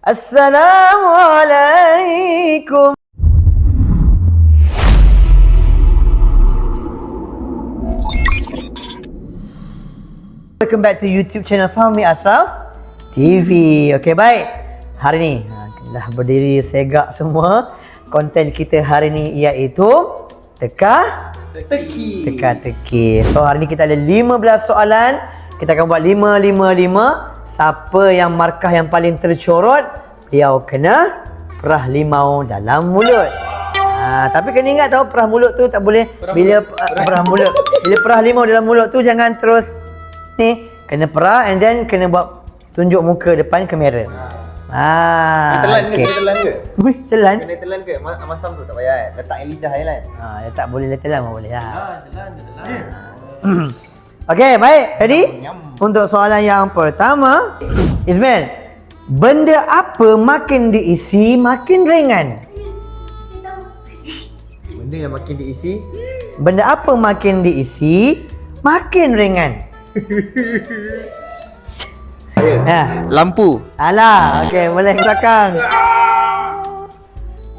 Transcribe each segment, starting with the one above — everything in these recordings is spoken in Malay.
Assalamualaikum. Welcome back to YouTube channel Fahmi Ashraf TV. Okey, baik. Hari ni dah berdiri segak semua. Konten kita hari ni iaitu Teki. teka-teki. So hari ni kita ada 15 soalan. Kita akan buat 5. Siapa yang markah yang paling tercorot, dia kena perah limau dalam mulut. Tapi kena ingat tau, perah mulut tu tak boleh perah mulut. Bila perah limau dalam mulut tu jangan terus ni, kena perah and then kena buat tunjuk muka depan kamera. Telan ke? Kena telan ke? Ui, telan. Kena telan ke? Masam tu tak payah. Letak lidah je lah. Tak boleh telan pun boleh telan. Okey, baik. Ready? Untuk soalan yang pertama, Ismail, benda apa makin diisi makin ringan? Benda yang makin diisi, Benda apa makin diisi makin ringan? saya. Lampu. Salah. Okey, boleh ke belakang.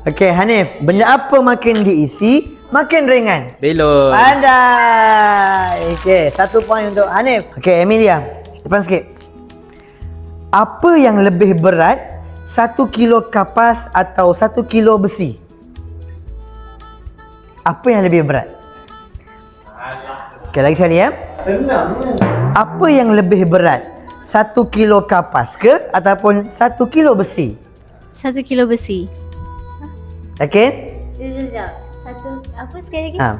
Okey, Hanif, benda apa makin diisi makin ringan? Belon. Pandai. Okey, 1 poin untuk Hanif. Okey, Emilia, depan sikit. Apa yang lebih berat, 1 kilo kapas atau 1 kilo besi? Apa yang lebih berat? Okey, lagi sekali ya. Senang kan? Apa yang lebih berat, 1 kilo kapas ke ataupun 1 kilo besi? 1 kilo besi. Yakin? Sekejap. Apa sekali lagi?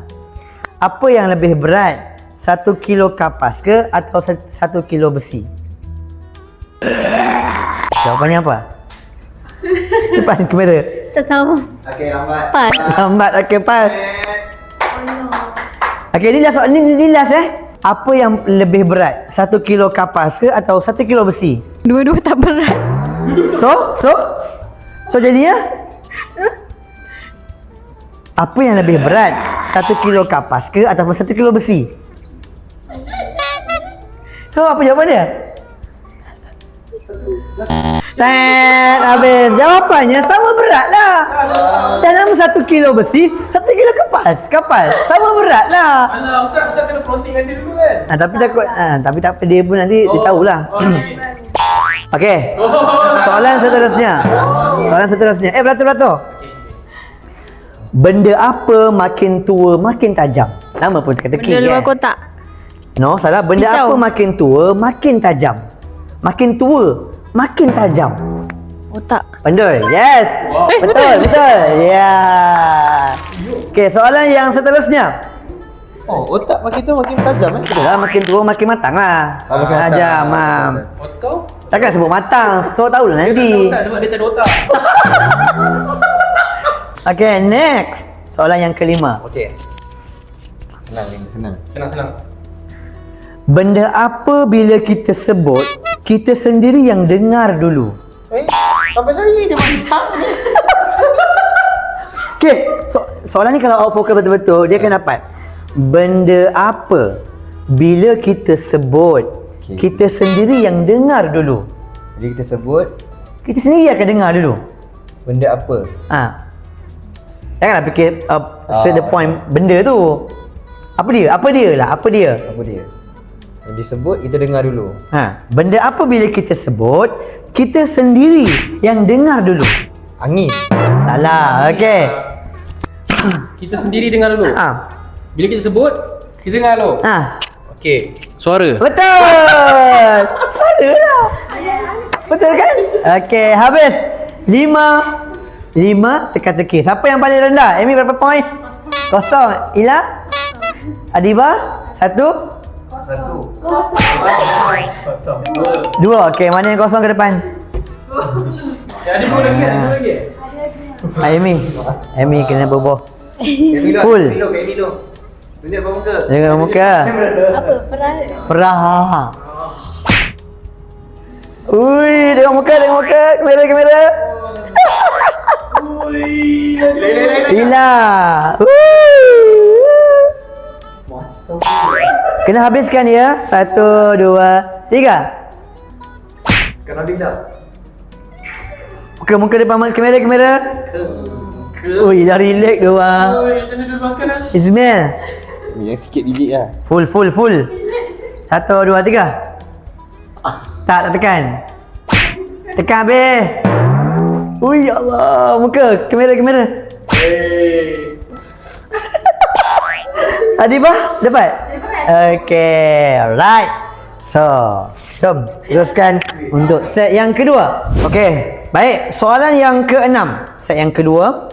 Apa yang lebih berat, 1 kilo kapas ke atau 1 kilo besi? Jawapannya apa? Depan kamera. Tak tahu. Okey, lambat. Pas. Lambat. Okey, pas. Okey, ni last Apa yang lebih berat, 1 kilo kapas ke atau 1 kilo besi? Dua-dua tak berat. So jadinya? Apa yang lebih berat, 1 kilo kapas ke ataupun 1 kilo besi? So apa jawapan dia? Tan, habis. Jawapannya sama berat lah. Dalam 1 kilo besi, 1 kilo kapal. Sama berat lah. Alah, Ustaz kena crossing dengan dia dulu kan? Tapi takut, tapi tak apa, dia pun nanti dia tahulah. Okey. Soalan seterusnya. Beratur. Benda apa makin tua makin tajam? Nama pun teka-teki. Benda luar kotak. No, salah. Benda Pisau. apa makin tua makin tajam? Makin tua makin tajam. Otak. Betul. Yes. Betul. Ya. Okey, soalan yang seterusnya. Oh, otak makin tu makin tajam Betul lah, makin tua makin matang lah. Makin matang. Tajam. Kau? Takkan sebut matang, so tahulah nanti. Dia tak ada otak. Okay, next. Soalan yang kelima. Okey. Senang. Benda apa bila kita sebut, kita sendiri yang dengar dulu? Sampai saya dia macam ni. Okay, soalan ni kalau out focus betul-betul, dia akan dapat. Benda apa bila kita sebut, kita sendiri yang dengar dulu? Jadi kita sebut Kita sendiri akan dengar dulu. benda apa? Janganlah fikir straight the point benda tu. Apa dia? Apa dia? Yang disebut kita dengar dulu. Benda apa bila kita sebut, kita sendiri yang dengar dulu? Angin. Salah. Okey. Kita sendiri dengar dulu. Bila kita sebut, kita dengar dulu. Okey. Suara. Betul. Suara lah. Betul kan? Okey, habis. 5 teka-teki. Siapa yang paling rendah? Amy berapa poin? Kosong. Ila? Adiba? 1? 2. Okey, mana yang kosong ke depan? Ada dua lagi. Amy kena boboh. Kami Full. Tunjuk apa muka? Jangan muka. Apa? Perah. Ui, tengok muka. Kamera. Ila. Kena habiskan ya. 1, 2, 3. Kena bila? Muka depan kamera. Ui, dah relax dia orang. Oi, macam mana dulu makan lah? Ismail. Yang sikit biji lah. Full. 1, 2, 3. Tak tekan. Tekan habis. Ui, ya Allah. Muka, kamera. Hey. Adibah, dapat? Okay, alright. So, jom teruskan untuk set yang kedua. Okay, baik. Soalan yang ke-6. Set yang kedua.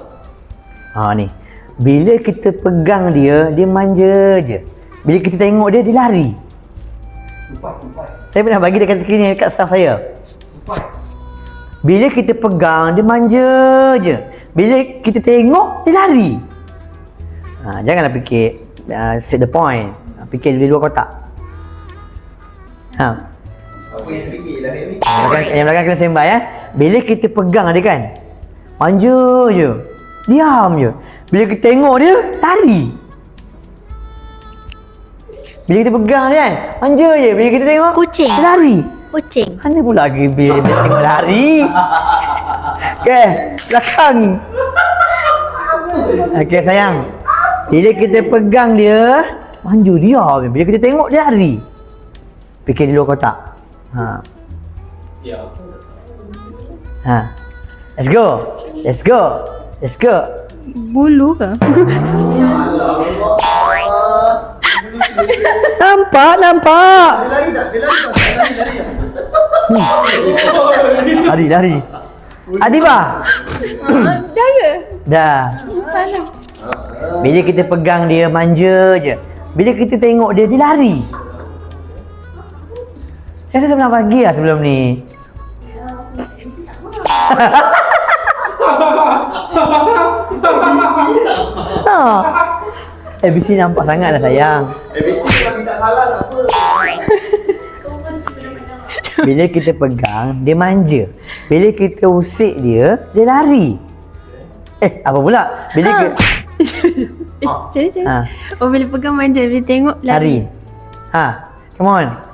Ni. Bila kita pegang dia, dia manja je. Bila kita tengok dia, dia lari. Saya pernah bagi teka-teki ni dekat staff saya. Bila kita pegang, dia manja je. Bila kita tengok, dia lari. Janganlah fikir set the point. Fikir di luar kotak. Apa yang terfikir lah ni? Yang belakang kena sembah ya. Bila kita pegang dia kan, manja je. Diam je. Bila kita tengok dia, lari. Bila kita pegang dia kan, manja je. Bila kita tengok, Kucing. dia lari. Kucing. Mana pula lagi bila tengok lari? Okay, belakang. Okay sayang. Bila kita pegang dia, manja dia. Bila kita tengok dia lari. Fikir di luar kotak. Ya. Let's go. Bulu ke? Nampak. Lari. Adibah. Dah ke? Dah. Salah. Bila kita pegang dia manja je. Bila kita tengok dia, dia lari. Saya rasa pernah bagi lah sebelum ni. ABC nampak sangat lah sayang. ABC kalau tak salah tak apa. Bila kita pegang, dia manja. Bila kita usik dia, dia lari. Apa pula? Bila kita Macam. Oh, bila pegang manja, bila tengok lari. lari. Come on.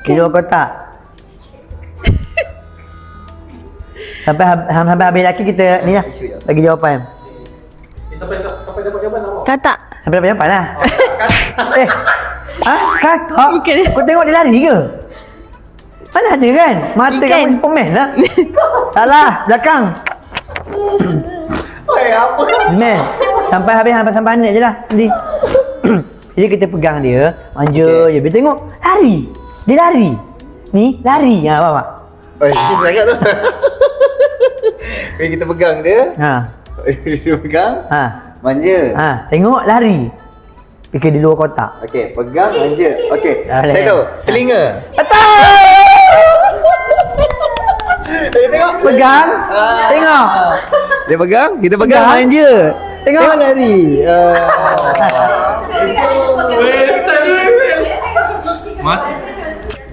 Di luar kotak. Sampai habis lelaki kita ni lah bagi jawapan. Sampai dapat jawapan tak mau? Katak. Sampai dapat jawapan lah. Kakak? Bukan. Kau tengok dia lari ke? Mana ada kan? Mata Ikan. kamu Superman lah. Salah, belakang. Apa? Ismail, sampai habis je lah. Jadi kita pegang dia, manja je. Bila tengok, lari. Dia lari. Ni, lari. Faham tak? Ini sangat tu. Bila kita pegang dia, dia pegang, manja. Tengok, lari. Fikir di luar kotak. Okey, pegang, manja. Okey, Boleh. saya tahu. Telinga. Dia tengok. Pegang, tengok. Dia pegang, kita pegang, Pegang. manja. Tengok. lari.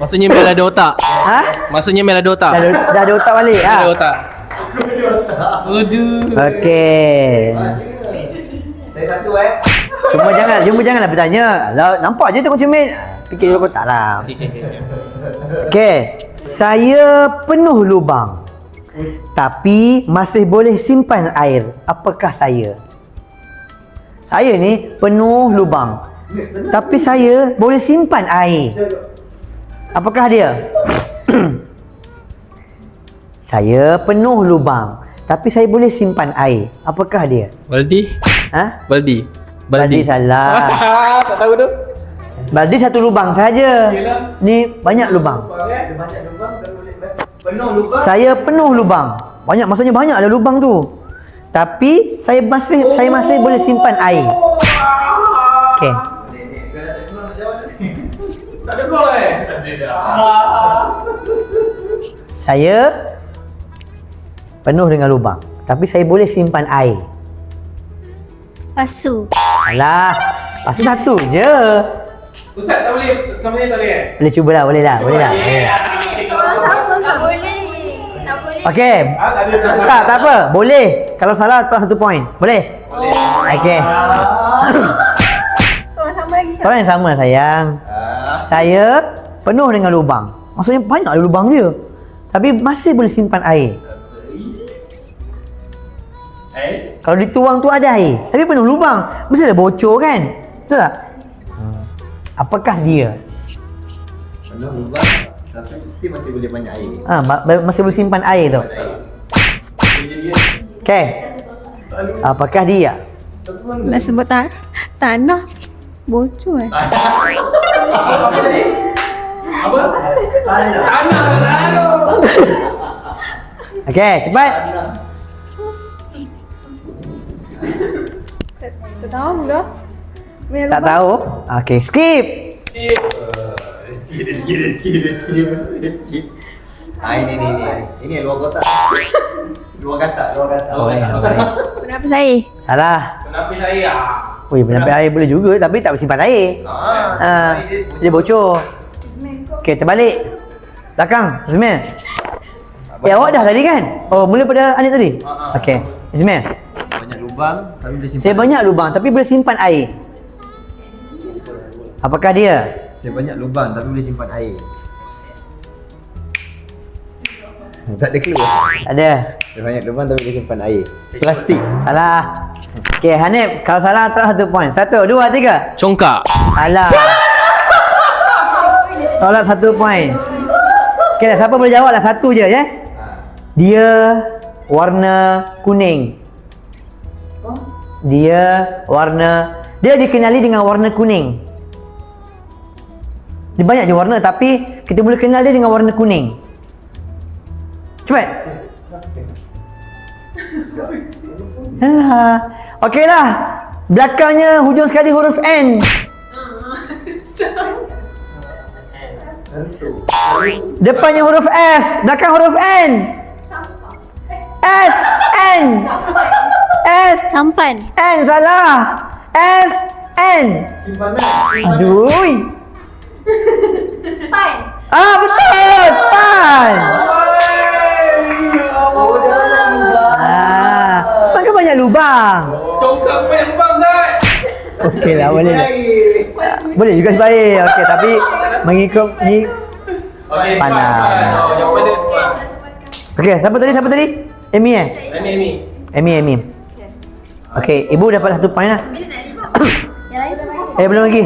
Maksudnya Mel ada otak. Maksudnya Mel ada otak. Dah ada otak balik. Ada otak. Aduh. Okey. Saya satu Cuma janganlah bertanya. Lah, nampak je tu kunci cermin. Fikir dulu kotak lah. Okey. Saya penuh lubang. Tapi masih boleh simpan air. Apakah saya? Saya ni penuh lubang. Tapi saya boleh simpan air. Apakah dia? Saya penuh lubang. Tapi saya boleh simpan air. Apakah dia? Baldi? Baldi. Baldi salah. Tak tahu tu. Baldi satu lubang saja. Ni banyak lubang. penuh lubang. Saya penuh lubang. Banyak, maksudnya banyak ada lubang tu. Tapi saya masih boleh simpan air. Okey. Tak ada gol Saya penuh dengan lubang. Tapi saya boleh simpan air. Pasu. Alah, pasal satu je. Ustaz tak boleh, sama dia tak boleh Boleh cubalah, boleh lah. Tak boleh. Tak boleh. Okey. Tak apa. Boleh. Kalau salah tu 1 point. Boleh? Boleh. Okey. Sama-sama lagi. Soalan yang sama sayang. Saya penuh dengan lubang. Maksudnya banyak ada lubang dia. Tapi masih boleh simpan air. Kalau dituang tu ada air, tapi penuh lubang. Mesti ada bocor kan? Betul tak? Apakah dia? Penuh lubang, tapi mesti masih boleh banyak air. Masih boleh simpan air tu. Okay. Apakah dia? Nak sebut tanah. Bocor Apa tadi? Apa? Tanah. Okay, cepat. Tak tahu ke? Tak tahu? Okay, skip. Rezeki. Ini luar kotak. Luar katak. Kenapa saya? Salah. Kenapa saya? Ui, penampilan air boleh juga tapi tak bersimpan air. Dia bocor. Okay, terbalik. Belakang, Ismail. Awak dah tadi kan? Oh, mula pada Anik tadi? Okay, Ismail. Banyak lubang, tapi boleh simpan. Saya banyak lubang tapi boleh simpan air. Apakah dia? Saya banyak lubang, tapi boleh simpan air. Tak ada clue. Tak ada. Saya banyak lubang, tapi boleh simpan air. Plastik. Salah. Okay, Hanif. Kalau salah, tak 1 point. 1, 2, 3. Congkak. Salah. Tolak 1 point. Okay dah, siapa boleh jawab lah? 1 je ya. Dia warna kuning. Dia dikenali dengan warna kuning. Dia banyak je warna tapi kita boleh kenal dia dengan warna kuning. Cepat. Alah. Okey lah. Belakangnya hujung sekali huruf N. Depannya huruf S, belakang huruf N. S, N. S, Sampan. N salah. S, N. Aduh. Span. Betul. Span. Span kan banyak lubang. Congkak banyak lubang, Zat. Okey lah, boleh lah. Boleh juga sebaik. Okey, tapi mengikut ni. Okey, Panas. Jawapan dia Span. Okey, siapa tadi? Amy eh? Amy. Okey, ibu dapat 1 point lah. Belum lagi.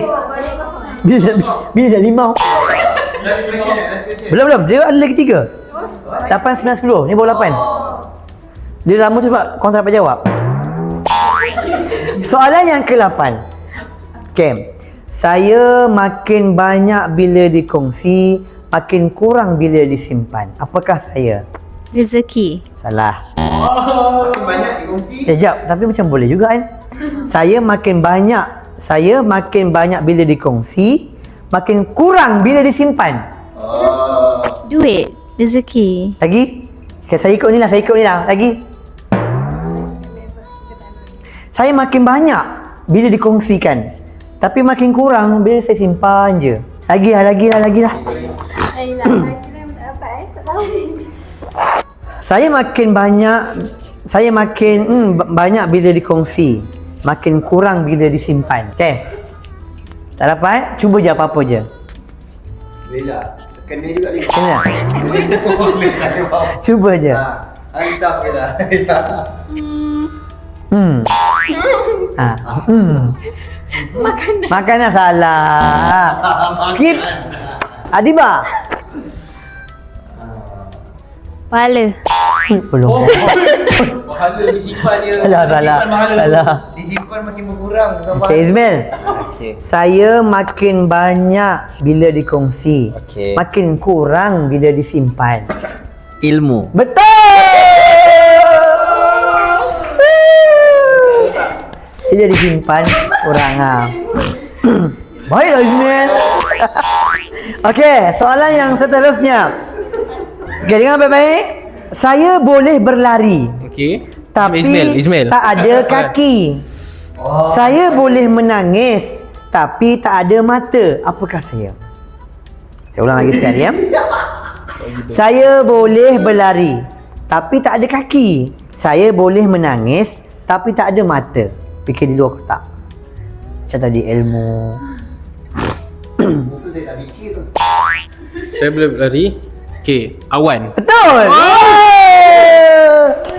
Bila dah 5? Belum. Dia ada lagi 3. 8, 9, 10. Ni baru 8. Dia lama tu sebab korang tak dapat jawab. Soalan yang ke-8. Okay. Saya makin banyak bila dikongsi, makin kurang bila disimpan. Apakah saya? Rezeki. Salah. Makin banyak dikongsi. Sekejap, tapi macam boleh juga kan? Saya makin banyak bila dikongsi, makin kurang bila disimpan. Duit. Rezeki. Lagi? Okay, saya ikut ni lah. Lagi. Saya makin banyak bila dikongsikan, tapi makin kurang bila saya simpan je. Lagi lah. Saya makin banyak bila dikongsi, makin kurang bila disimpan. Okay. Tak dapat? Cuba je apa-apa je. Bella. Kena juga ni. Kena? Boleh tak jawab. Cuba je. Hantar Bella. Makanan salah. Skip. Adiba. Pahala. Belum. Pahala disimpan dia. Salah. Disimpan makin berkurang. Okay, Ismail. Okey. Saya makin banyak bila dikongsi, Okey. makin kurang bila disimpan. Ilmu. Betul! Bila disimpan, kurang lah. Baiklah, Ismail. Okey, soalan yang seterusnya. Okey, dengar baik-baik. Saya boleh berlari, Okey. tapi Ismail. tak ada kaki. Saya boleh menangis, tapi tak ada mata. Apakah saya? Saya ulang lagi sekali ya. Saya boleh berlari, tapi tak ada kaki. Saya boleh menangis, tapi tak ada mata. Fikir di luar kotak. Macam tadi ilmu. Saya boleh berlari. Okey, awan. Betul!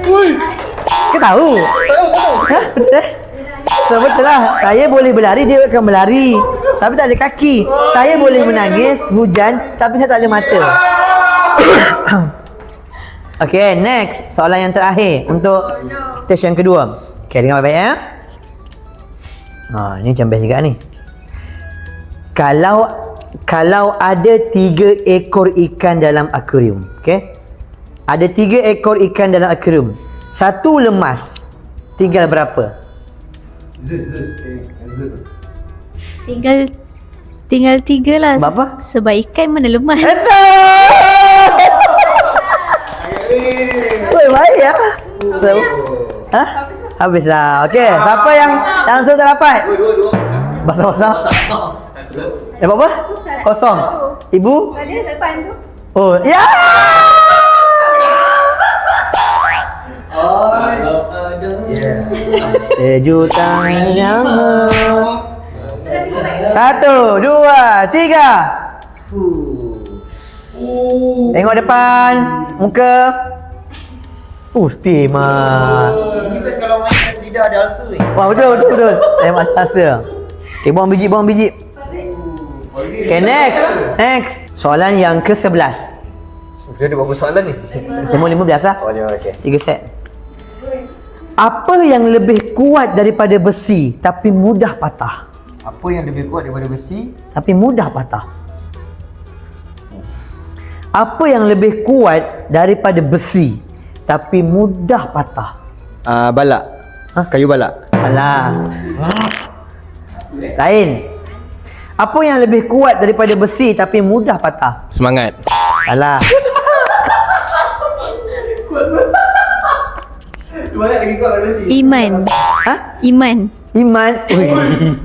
Oi. Kita tahu. Ha? Betul eh? So betul lah. Saya boleh berlari, dia akan berlari. Tapi tak ada kaki. Saya boleh menangis, hujan, tapi saya tak ada mata. Okay, next. Soalan yang terakhir untuk stage yang kedua. Okay, dengar baik-baik ya. Ni macam best juga ni. Kalau ada 3 ekor ikan dalam akuarium, okay? Ada 3 ekor ikan dalam akuarium. Satu lemas. Tinggal berapa? Tinggal 3 lah. Berapa? Sebab ikan mana lemas. Woi, baik ya. So, habislah. Okey, siapa yang langsung tak dapat? Basah-basah. Dapat apa? Kosong. Ibu? Ada depan tu. Oh, ya. Sejuta nyawa. 1, 2, 3. Tengok depan. Muka. Steamer. Ini best kalau main lidah ada ulcer ni. Wah, betul. Saya macam rasa. Okay, buang biji. Okay, next. Soalan yang ke-11. Sudah ada berapa soalan ni? 15 lah. Oh, okey. 3 set. Apa yang lebih kuat daripada besi tapi mudah patah? Apa yang lebih kuat daripada besi? Tapi mudah patah. Apa yang lebih kuat daripada besi tapi mudah patah? Balak. Kayu balak. Salah. Lain. Apa yang lebih kuat daripada besi tapi mudah patah? Semangat. Salah. Balak lagi kuat daripada besi. Iman. Iman. Iman.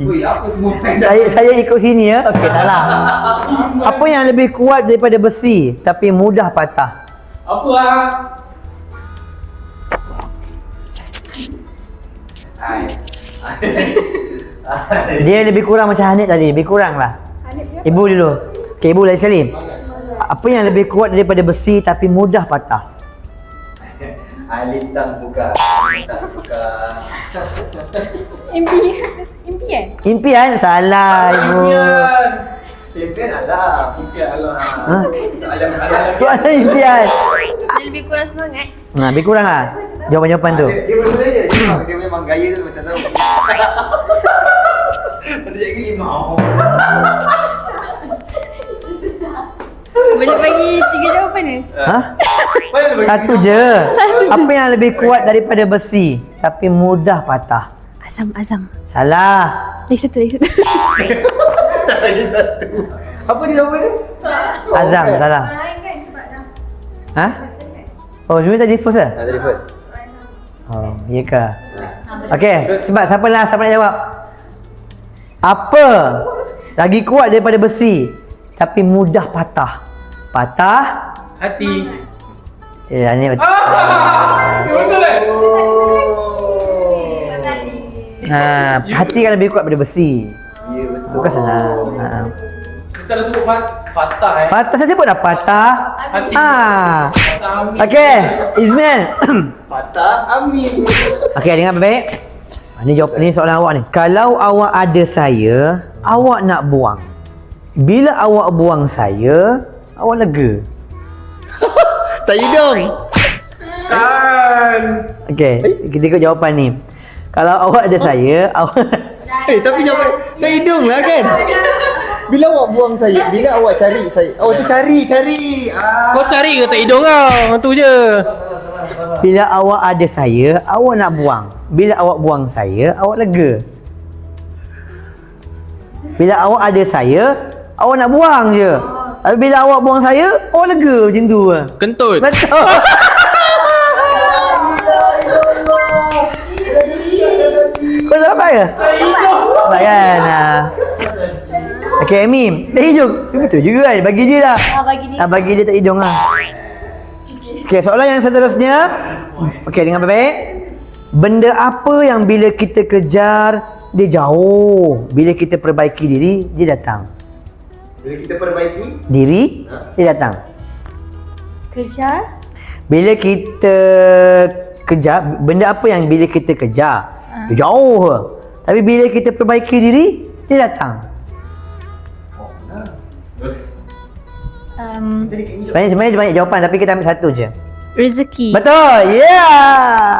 Ui, apa semua Saya ikut sini ya. Okey, salah. Apa yang lebih kuat daripada besi tapi mudah patah? Apa ah? Dia lebih kurang macam Hanif tadi. Lebih kurang lah. Ibu dulu. Okey, ibu lagi sekali. Apa yang lebih kuat daripada besi tapi mudah patah? Alintang buka. Impian. Impian? Salah ibu. Impian alam. Ha? Soalan impian. Dia lebih kurang semangat. Lebih kurang lah jawapan-jawapan tu. Dia berdua je. Dia memang gaya tu macam tahu. Ada jadi limau. Boleh bagi 3 jawapan ni? Ha? Satu je. Apa yang lebih kuat daripada besi tapi mudah patah? Azam. Salah. Lagi satu. Lagi satu. Apa dia jawapan dia? Azam, salah. Ha? Oh, sebenarnya tadi first lah? Tadi first. Oh, iya ke? Okey, sebab siapa nak jawab? Apa lagi kuat daripada besi tapi mudah patah? Patah? Hati. Ini betul. Betul eh? Hati kan lebih kuat daripada besi. Ya, betul. Bukan senang. Kita dah sebut Fatah eh. Patah, saya sebut dah patah. Hati. Fatah Amin. Okey, Ismail. Patah Amin. Okey, dengar baik-baik. Ni soalan awak ni. Kalau awak ada saya, awak nak buang. Bila awak buang saya, awak lega. Tak hidung. Okey, kita ikut jawapan ni. Kalau awak ada saya, awak Tapi jawapan tak hidung lah kan? Bila awak buang saya, bila awak cari saya. Oh, tu cari. Kau cari ke tak hidung kau? Tu je. bila awak ada saya, awak nak buang. Bila awak buang saya, awak lega. Bila awak ada saya, awak nak buang je. Tapi bila awak buang saya, awak lega macam tu. Kentut. Betul. Kau tak dapat ke? Tak kan? Okey, Amy. Tak hidung. Betul juga kan? Bagi dia lah. Bagi dia tak hidung lah. Okey, soalan yang seterusnya. Okey, dengar baik-baik. Benda apa yang bila kita kejar, dia jauh. Bila kita perbaiki diri, dia datang. Bila kita perbaiki Diri, dia datang. Kejar. Bila kita kejar, benda apa yang bila kita kejar, dia jauh ke. Tapi bila kita perbaiki diri, dia datang. Sebenarnya banyak jawapan tapi kita ambil satu je. Rezeki. Betul. Yeah.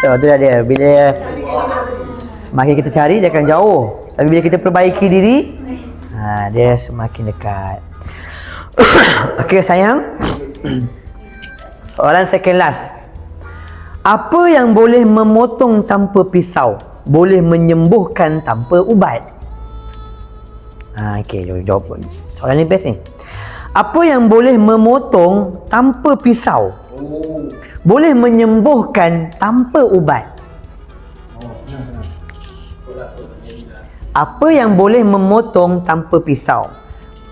So tu dah dia. Bila semakin kita cari dia akan jauh. Tapi bila kita perbaiki diri, dia semakin dekat. Okey sayang. Soalan second last. Apa yang boleh memotong tanpa pisau, boleh menyembuhkan tanpa ubat? Okey, jawab. Soalan ni best ni. Apa yang boleh memotong tanpa pisau, boleh menyembuhkan tanpa ubat? Apa yang boleh memotong tanpa pisau,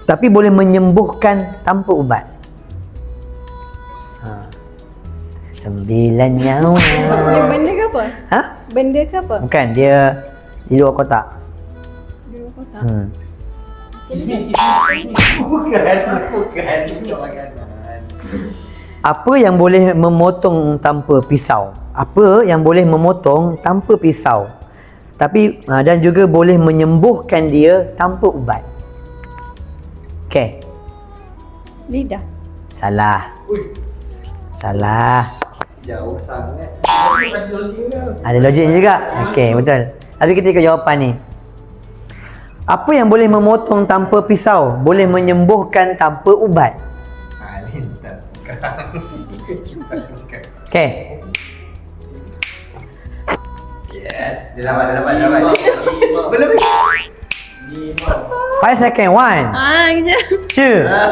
tapi boleh menyembuhkan tanpa ubat? 9 nyawa. Dia benda ke apa? Ha? Benda ke apa? Bukan, dia di luar kotak. Di luar kotak. Apa yang boleh memotong tanpa pisau? Apa yang boleh memotong tanpa pisau? Tapi dan juga boleh menyembuhkan dia tanpa ubat. Okey. Lidah. Salah. Salah. Jauh sangat. Ada logik juga. Okey, betul. Tapi kita ikut jawapan ni. Apa yang boleh memotong tanpa pisau, boleh menyembuhkan tanpa ubat? Okey. Yes, dia dapat. Belum. 5 second. 1, Kejap.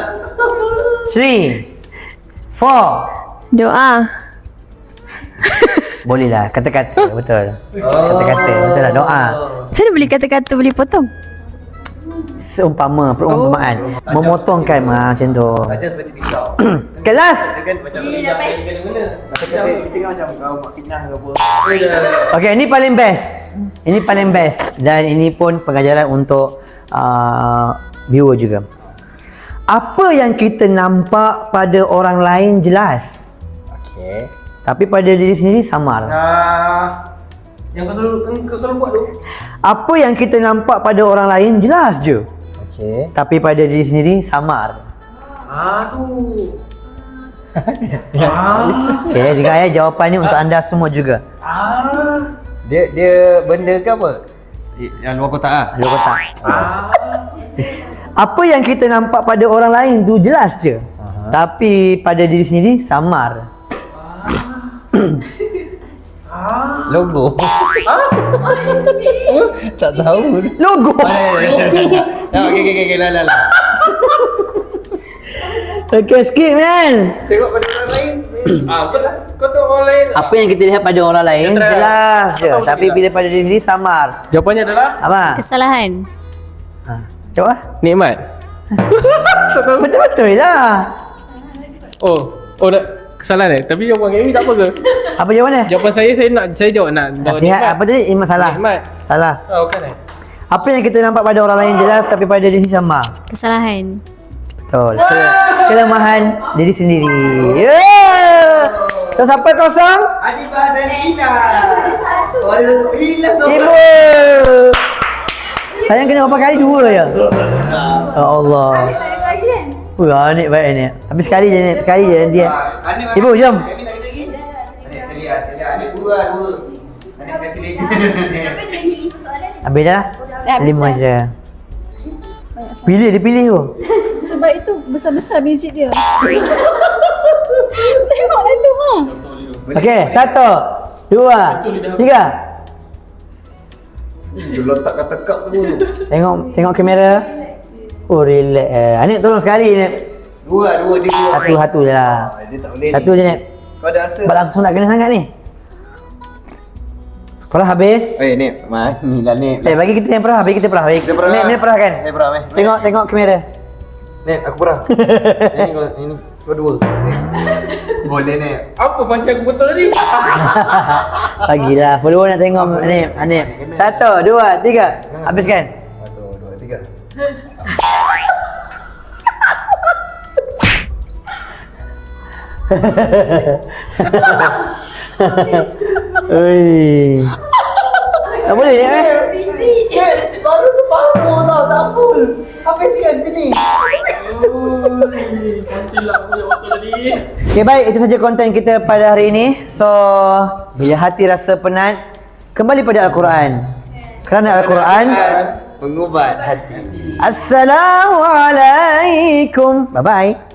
2, 3, 4. Doa. Boleh lah, kata-kata, betul. Kata-kata, betul lah, doa. Macam mana boleh kata-kata boleh potong? Seumpama, perumpamaan. Memotongkan macam tu. Macam seperti pisau. Kelas. Kan macam kita tengok macam kau buat fitnah ke apa. Okey, ini paling best. Ini paling best. Dan ini pun pengajaran untuk viewer juga. Apa yang kita nampak pada orang lain jelas, Okey. tapi pada diri sendiri samar. Yang kau selalu buat tu. Apa yang kita nampak pada orang lain jelas je, Okey. tapi pada diri sendiri samar. Tu. Okey, jika ayah jawapan ni untuk anda semua juga. Dia benda ke apa? Yang luar kotak ah. Luar kotak. Apa yang kita nampak pada orang lain tu jelas je, tapi pada diri sendiri samar. Logo. Tak tahu. Logo. Okey, lah. Okey, skip man. Tengok pada orang lain. Kau tahu orang lain. Apa yang kita lihat pada orang lain jelas je, tapi bila pada diri sendiri samar. Jawapannya adalah Apa? Kesalahan. Jawab lah. nikmat. Betul-betul lah. Oh, kesalahan tapi jawapan Amy tak apa ke? Apa jawapan dia? Jawapan saya jawab nak Nasihat apa tadi? Salah. Nikmat. Salah. Bukan Apa yang kita nampak pada orang lain jelas, tapi pada diri sendiri samar. Kesalahan. Betul. Kelemahan diri sendiri. Yeah. So sampai kosong. Adibah dan Ina. Oh, ada satu hilang Ibu. Sayang kena berapa kali? 2 je. Ya Allah. Wah, Anik baik ni. Habis sekali je ni. Sekali je nanti. Ibu, jom. Kami nak kena lagi? Selia. Ini 2. Anik kasih lagi. Habis dah? Dah habis 5 dah. je. Dia pilih tu. Sebab itu besar-besar biji dia. Tengoklah tu Okey, 1, 2, 3. Dia letak kata-kata tu. Tengok kamera. Oh, relax. Anik tolong sekali ni. 2 dia. Satu je lah. Dia tak boleh. Satu je ni. Kau ada rasa? Sebab langsung nak kena sangat ni. Perah habis. Ni lah ni. Bagi kita yang perah. Bagi kita perah. Kita perah. Ni perah kan? Saya perah, Tengok kamera. Ni aku perah. Ini kau 2. Boleh ni. Apa panjang aku betul tadi? Bagilah. Follower nak tengok ni. 1, 2, 3. Habiskan. 1, 2, 3. Oi. Tak boleh ni Biji. Baru separuh tau, tak full. Habiskan sini. Cantiklah punya waktu tadi. Okay, baik. Itu saja konten kita pada hari ini. So, bila hati rasa penat, kembali pada Al-Quran. Kerana Al-Quran Pengubat hati. Assalamualaikum. Bye-bye.